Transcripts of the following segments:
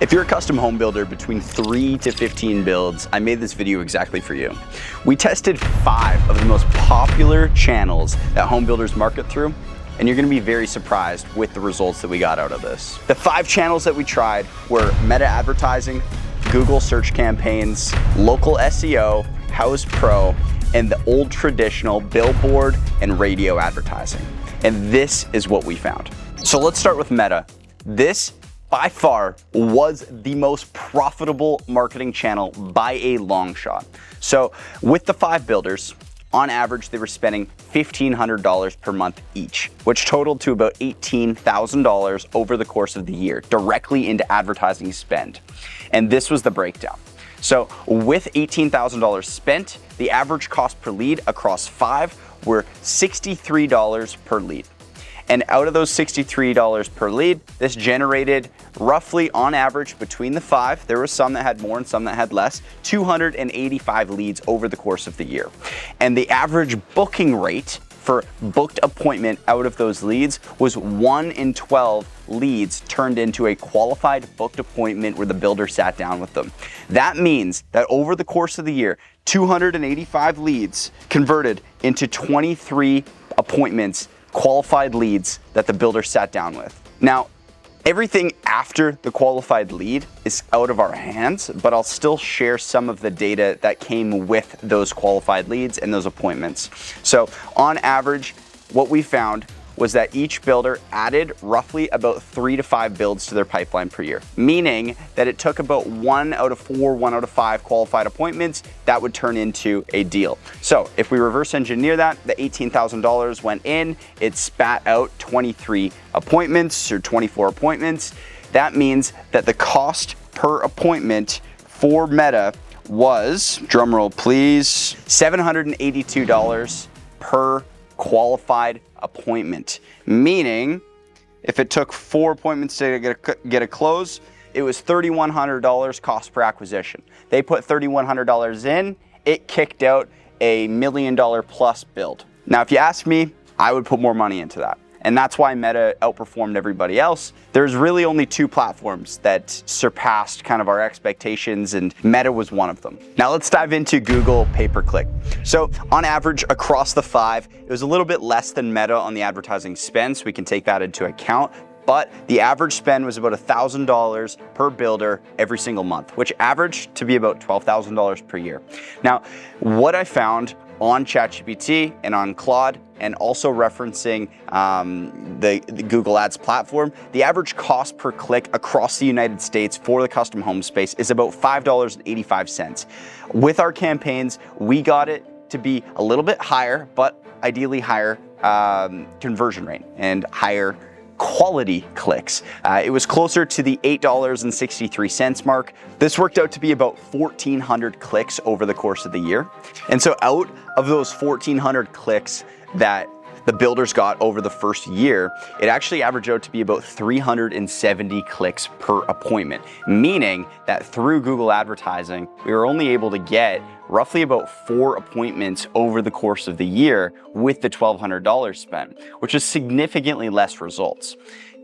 If you're a custom home builder between 3 to 15 builds, I made this video exactly for you. We tested 5 of the most popular channels that home builders market through, and you're gonna be very surprised with the results that we got out of this. The 5 channels that we tried were meta advertising, Google search campaigns, local SEO, Houzz Pro, and the old traditional billboard and radio advertising. And this is what we found. So let's start with meta. This by far was the most profitable marketing channel by a long shot. So with the 5 builders, on average, they were spending $1,500 per month each, which totaled to about $18,000 over the course of the year, directly into advertising spend. And this was the breakdown. So with $18,000 spent, the average cost per lead across 5 were $63 per lead. And out of those $63 per lead, this generated roughly on average between the 5, there were some that had more and some that had less, 285 leads over the course of the year. And the average booking rate for booked appointment out of those leads was 1 in 12 leads turned into a qualified booked appointment where the builder sat down with them. That means that over the course of the year, 285 leads converted into 23 appointments, qualified leads that the builder sat down with. Now, everything after the qualified lead is out of our hands, but I'll still share some of the data that came with those qualified leads and those appointments. So on average, what we found was that each builder added roughly about 3 to 5 builds to their pipeline per year, meaning that it took about 1 out of 4, 1 out of 5 qualified appointments that would turn into a deal. So if we reverse engineer that, the $18,000 went in, it spat out 23 appointments or 24 appointments. That means that the cost per appointment for Meta was, drumroll please, $782 per qualified appointment, meaning if it took 4 appointments to get a close, it was $3,100 cost per acquisition. They put $3,100 in, it kicked out $1 million plus build. Now, if you ask me, I would put more money into that. And that's why Meta outperformed everybody else. There's really only 2 platforms that surpassed kind of our expectations, and Meta was one of them. Now let's dive into Google pay-per-click. So on average across the 5, it was a little bit less than Meta on the advertising spend, so we can take that into account. But the average spend was about $1,000 per builder every single month, which averaged to be about $12,000 per year. Now, what I found on ChatGPT and on Claude, and also referencing the Google Ads platform, the average cost per click across the United States for the custom home space is about $5.85. With our campaigns, we got it to be a little bit higher, but ideally higher conversion rate and higher quality clicks. It was closer to the $8.63 mark. This worked out to be about 1,400 clicks over the course of the year. And so out of those 1,400 clicks that the builders got over the first year, it actually averaged out to be about 370 clicks per appointment, meaning that through Google advertising, we were only able to get roughly about 4 appointments over the course of the year with the $1,200 spent, which is significantly less results.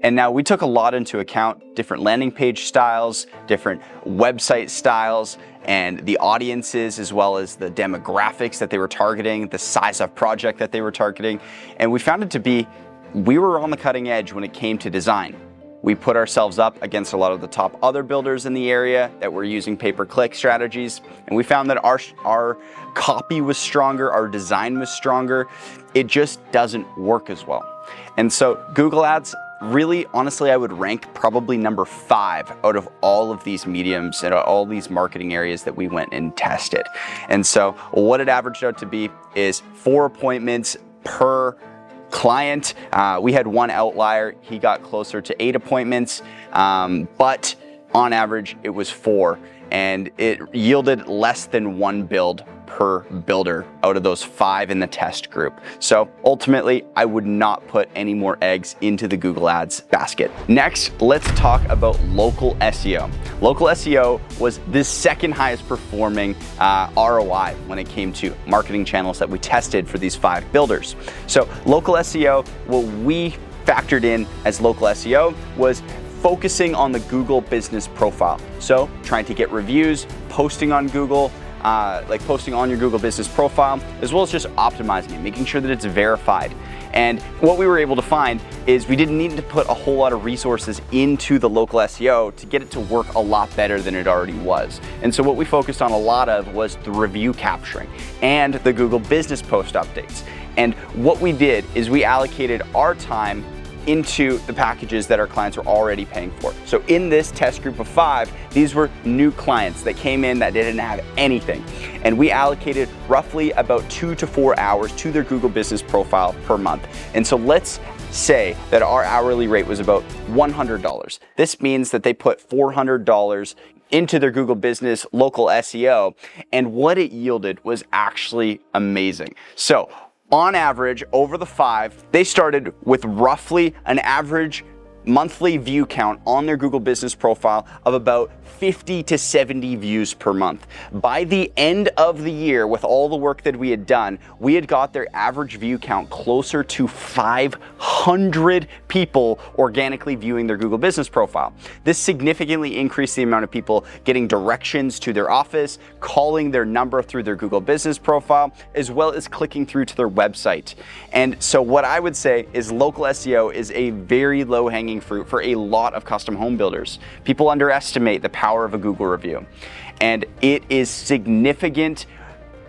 And now we took a lot into account, different landing page styles, different website styles, and the audiences, as well as the demographics that they were targeting, the size of project that they were targeting. And we found it to be, we were on the cutting edge when it came to design. We put ourselves up against a lot of the top other builders in the area that were using pay-per-click strategies. And we found that our copy was stronger, our design was stronger. It just doesn't work as well. And so Google Ads, really, honestly, I would rank probably number 5 out of all of these mediums and all these marketing areas that we went and tested. And so what it averaged out to be is 4 appointments per client. We had one outlier. He got closer to 8 appointments, but on average it was 4, and it yielded less than 1 build per builder out of those 5 in the test group. So ultimately, I would not put any more eggs into the Google Ads basket. Next, let's talk about local SEO. Local SEO was the second highest performing ROI when it came to marketing channels that we tested for these 5 builders. So local SEO, what we factored in as local SEO was focusing on the Google business profile. So trying to get reviews, posting on Google, like posting on your Google business profile, as well as just optimizing it, making sure that it's verified. And what we were able to find is we didn't need to put a whole lot of resources into the local SEO to get it to work a lot better than it already was. And so what we focused on a lot of was the review capturing and the Google business post updates. And what we did is we allocated our time into the packages that our clients were already paying for. So in this test group of 5, these were new clients that came in that didn't have anything. And we allocated roughly about 2 to 4 hours to their Google business profile per month. And so let's say that our hourly rate was about $100. This means that they put $400 into their Google business local SEO, and what it yielded was actually amazing. So on average, over the 5, they started with roughly an average monthly view count on their Google business profile of about 50 to 70 views per month. By the end of the year, with all the work that we had done, we had got their average view count closer to 500 people organically viewing their Google business profile. This significantly increased the amount of people getting directions to their office, calling their number through their Google business profile, as well as clicking through to their website. And so what I would say is local SEO is a very low-hanging fruit for a lot of custom home builders. People underestimate the power of a Google review, and it is significant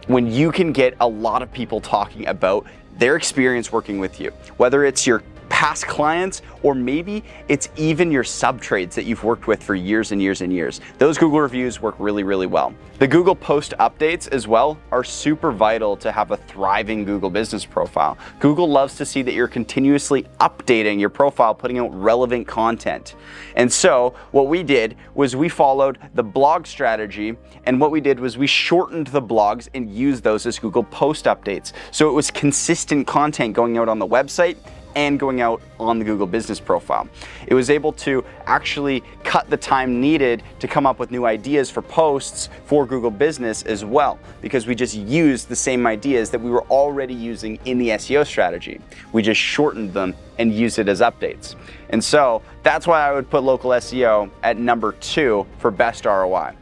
when you can get a lot of people talking about their experience working with you, whether it's your past clients or maybe it's even your sub-trades that you've worked with for years and years and years. Those Google reviews work really, really well. The Google post updates as well are super vital to have a thriving Google business profile. Google loves to see that you're continuously updating your profile, putting out relevant content. And so what we did was we followed the blog strategy, and what we did was we shortened the blogs and used those as Google post updates. So it was consistent content going out on the website and going out on the Google business profile. It was able to actually cut the time needed to come up with new ideas for posts for Google business as well, because we just used the same ideas that we were already using in the SEO strategy. We just shortened them and used it as updates. And so that's why I would put local SEO at number 2 for best ROI.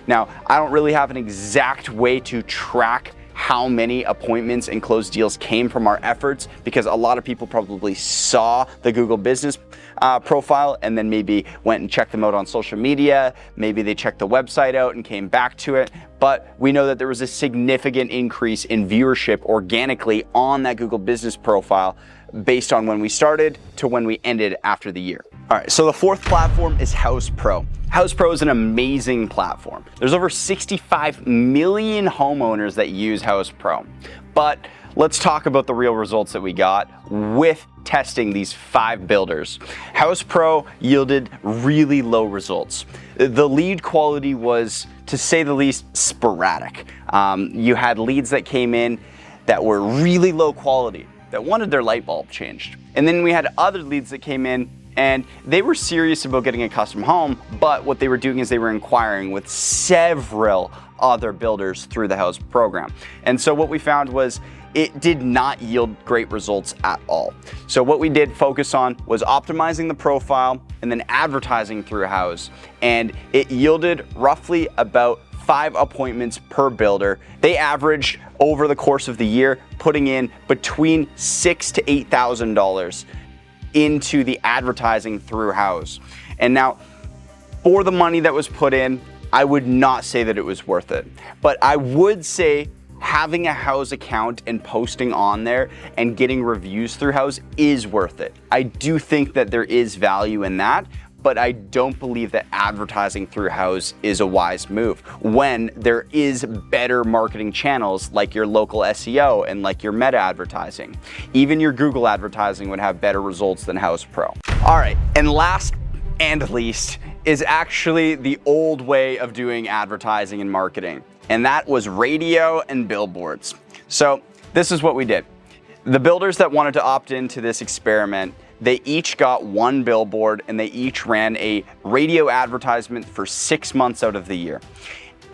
Now, I don't really have an exact way to track how many appointments and closed deals came from our efforts, because a lot of people probably saw the Google business profile and then maybe went and checked them out on social media. Maybe they checked the website out and came back to it. But we know that there was a significant increase in viewership organically on that Google business profile based on when we started to when we ended after the year. All right, so the 4th platform is Houzz Pro. Houzz Pro is an amazing platform. There's over 65 million homeowners that use Houzz Pro. But let's talk about the real results that we got with testing these 5 builders. Houzz Pro yielded really low results. The lead quality was, to say the least, sporadic. You had leads that came in that were really low quality, that wanted their light bulb changed. And then we had other leads that came in and they were serious about getting a custom home, but what they were doing is they were inquiring with several other builders through the Houzz program. And so what we found was it did not yield great results at all. So what we did focus on was optimizing the profile and then advertising through Houzz. And it yielded roughly about 5 appointments per builder. They averaged over the course of the year putting in between $6,000 to $8,000 into the advertising through Houzz. And now, for the money that was put in, I would not say that it was worth it. But I would say having a Houzz account and posting on there and getting reviews through Houzz is worth it. I do think that there is value in that, but I don't believe that advertising through Houzz is a wise move when there is better marketing channels like your local SEO and like your meta advertising. Even your Google advertising would have better results than Houzz Pro. All right, and last and least is actually the old way of doing advertising and marketing, and that was radio and billboards. So this is what we did. The builders that wanted to opt into this experiment, they each got 1 billboard and they each ran a radio advertisement for 6 months out of the year.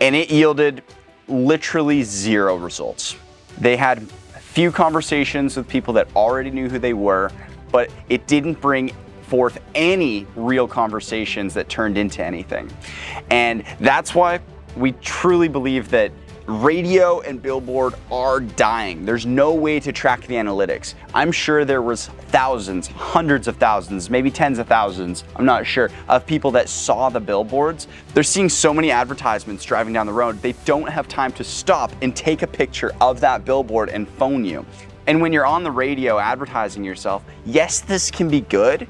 And it yielded literally 0 results. They had a few conversations with people that already knew who they were, but it didn't bring forth any real conversations that turned into anything. And that's why we truly believe that radio and billboard are dying. There's no way to track the analytics. I'm sure there was thousands, hundreds of thousands, maybe tens of thousands, I'm not sure, of people that saw the billboards. They're seeing so many advertisements driving down the road, they don't have time to stop and take a picture of that billboard and phone you. And when you're on the radio advertising yourself, yes, this can be good,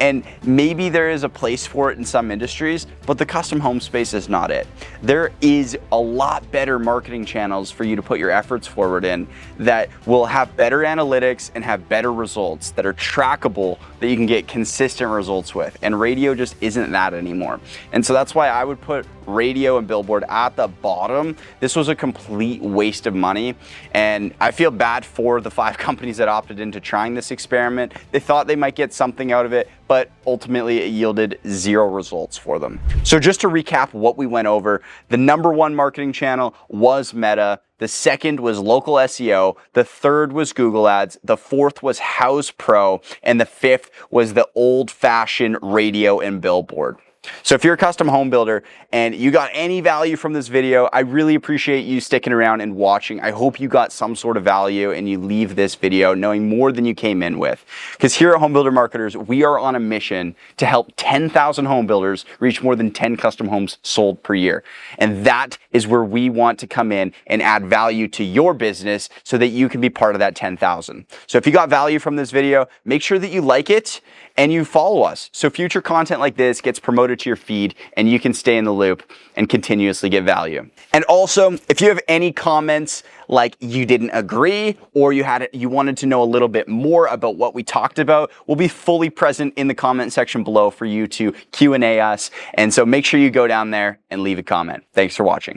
and maybe there is a place for it in some industries, but the custom home space is not it. There is a lot better marketing channels for you to put your efforts forward in that will have better analytics and have better results that are trackable, that you can get consistent results with. And radio just isn't that anymore. And so that's why I would put radio and billboard at the bottom. This was a complete waste of money. And I feel bad for the 5 companies that opted into trying this experiment. They thought they might get something out of it, but ultimately it yielded 0 results for them. So just to recap what we went over, the #1 marketing channel was Meta. The second was local SEO. The third was Google Ads. The fourth was Houzz Pro. And the fifth was the old-fashioned radio and billboard. So if you're a custom home builder and you got any value from this video, I really appreciate you sticking around and watching. I hope you got some sort of value and you leave this video knowing more than you came in with. Because here at Home Builder Marketers, we are on a mission to help 10,000 home builders reach more than 10 custom homes sold per year. And that is where we want to come in and add value to your business so that you can be part of that 10,000. So if you got value from this video, make sure that you like it and you follow us so future content like this gets promoted to your feed and you can stay in the loop and continuously get value. And also, if you have any comments like you didn't agree or you wanted to know a little bit more about what we talked about, we'll be fully present in the comment section below for you to Q&A us. And so make sure you go down there and leave a comment. Thanks for watching.